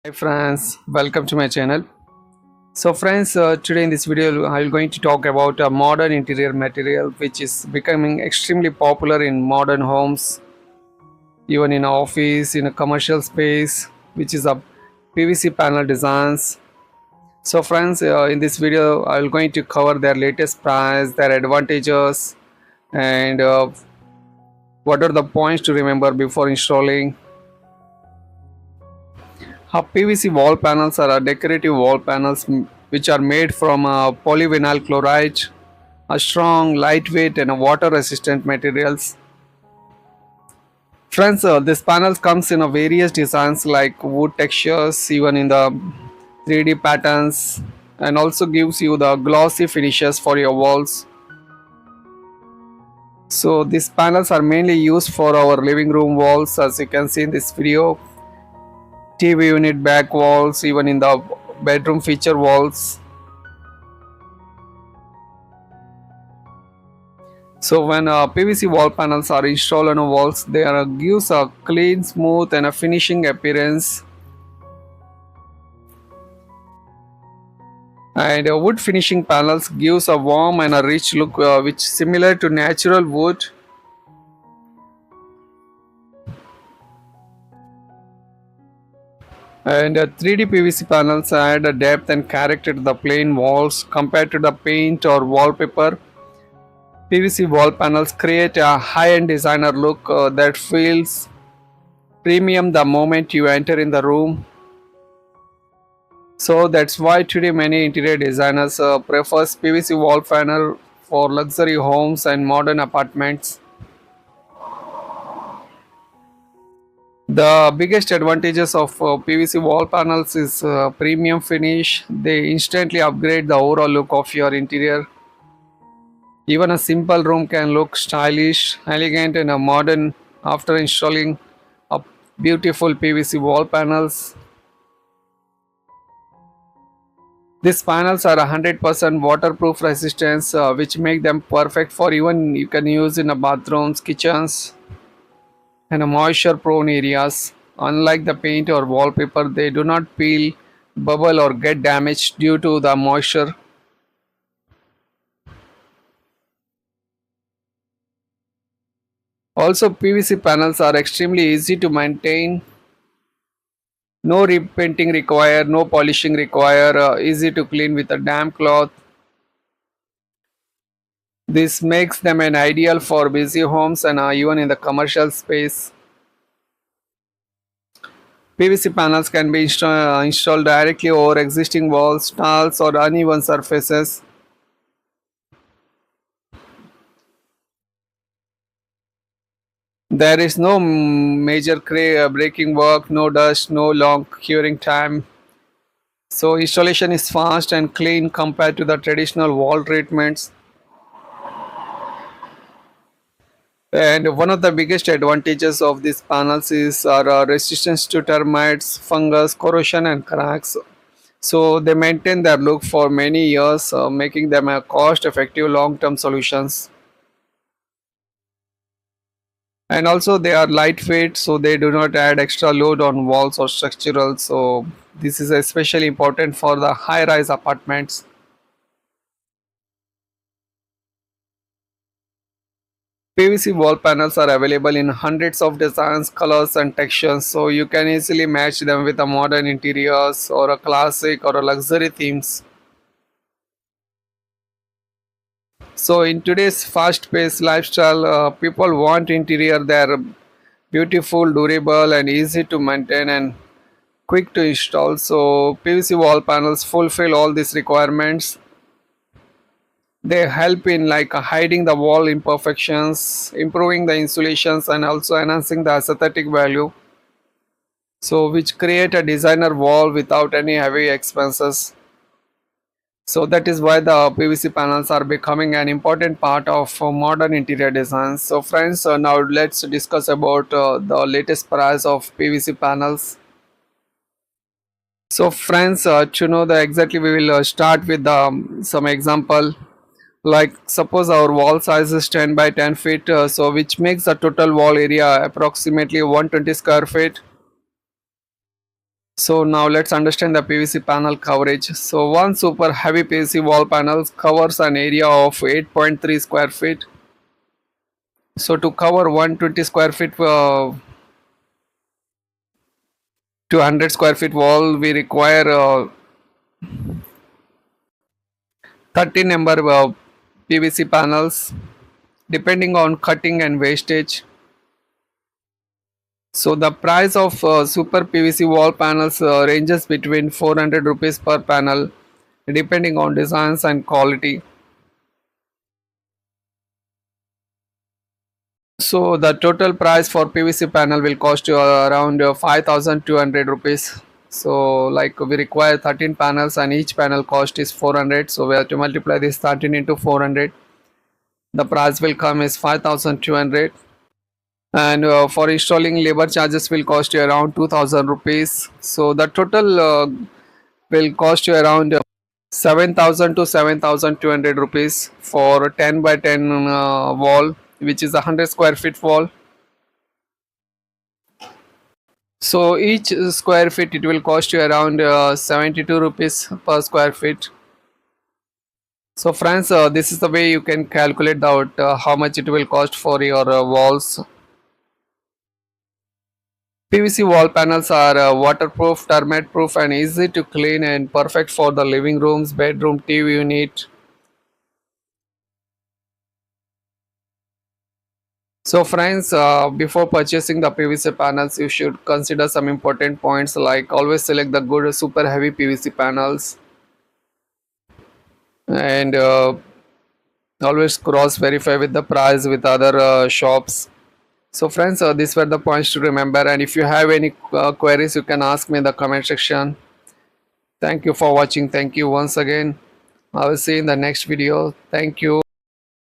Hi friends, welcome to my channel. So friends, today in this video I am going to talk about a modern interior material which is becoming extremely popular in modern homes, even in office, in a commercial space, which is a PVC panel designs. So friends, in this video I am going to cover their latest price, their advantages, and what are the points to remember before installing. PVC wall panels are decorative wall panels which are made from polyvinyl chloride, a strong, lightweight, and water-resistant materials. Friends, this panels comes in a various designs like wood textures, even in the 3D patterns, and also gives you the glossy finishes for your walls. So these panels are mainly used for our living room walls, as you can see in this video, TV unit back walls, even in the bedroom feature walls. So when PVC wall panels are installed on walls, they are gives a clean, smooth, and a finishing appearance. And wood finishing panels gives a warm and a rich look, which similar to natural wood. And 3D PVC panels add a depth and character to the plain walls compared to the paint or wallpaper. PVC wall panels create a high-end designer look that feels premium the moment you enter in the room. So that's why today many interior designers prefers PVC wall panel for luxury homes and modern apartments. The biggest advantages of PVC wall panels is premium finish. They instantly upgrade the overall look of your interior. Even a simple room can look stylish, elegant, and modern after installing a beautiful PVC wall panels. These panels are 100% waterproof resistance, which make them perfect for even you can use in a bathrooms, kitchens, and a moisture prone areas. Unlike the paint or wallpaper, they do not peel, bubble, or get damaged due to the moisture. Also, PVC panels are extremely easy to maintain. No repainting required, no polishing required, easy to clean with a damp cloth. This makes them an ideal for busy homes and even in the commercial space. PVC panels can be installed directly over existing walls, tiles, or uneven surfaces. There is no major breaking work, no dust, no long curing time. So installation is fast and clean compared to the traditional wall treatments. And one of the biggest advantages of these panels is resistance to termites, fungus, corrosion, and cracks. So they maintain their look for many years, making them a cost-effective long-term solutions. And also they are lightweight, so they do not add extra load on walls or structural. So this is especially important for the high-rise apartments. PVC wall panels are available in hundreds of designs, colors, and textures, so you can easily match them with a modern interiors or a classic or a luxury themes. So in today's fast-paced lifestyle, people want interior that are beautiful, durable, and easy to maintain and quick to install. So PVC wall panels fulfill all these requirements. They help in like hiding the wall imperfections, improving the insulations, and also enhancing the aesthetic value. So which create a designer wall without any heavy expenses. So that is why the PVC panels are becoming an important part of modern interior designs. So friends, now let's discuss about the latest price of PVC panels. So friends, to know the exactly we will start with some example. Like suppose our wall size is 10 by 10 feet, so which makes the total wall area approximately 120 square feet. So now let's understand the PVC panel coverage. So one super heavy PVC wall panel covers an area of 8.3 square feet. So to cover 120 square feet to 100 square feet wall, we require 30 number PVC panels depending on cutting and wastage. So the price of super PVC wall panels ranges between 400 rupees per panel depending on designs and quality. So the total price for PVC panel will cost you around 5200 rupees. So like we require 13 panels and each panel cost is 400. So we have to multiply this 13 into 400. The price will come is 5200. And for installing labor charges will cost you around 2000 rupees. So the total will cost you around 7000 to 7200 rupees for 10 by 10 wall, which is a 100 square feet wall. So each square feet it will cost you around 72 rupees per square feet. So friends, this is the way you can calculate out how much it will cost for your walls. PVC wall panels are waterproof, termite proof and easy to clean and perfect for the living rooms, bedroom, TV unit. So friends, before purchasing the PVC panels, you should consider some important points like always select the good super heavy PVC panels and always cross verify with the price with other shops. So friends, these were the points to remember, and if you have any queries you can ask me in the comment section. Thank you for watching. Thank you once again. I will see you in the next video. Thank you.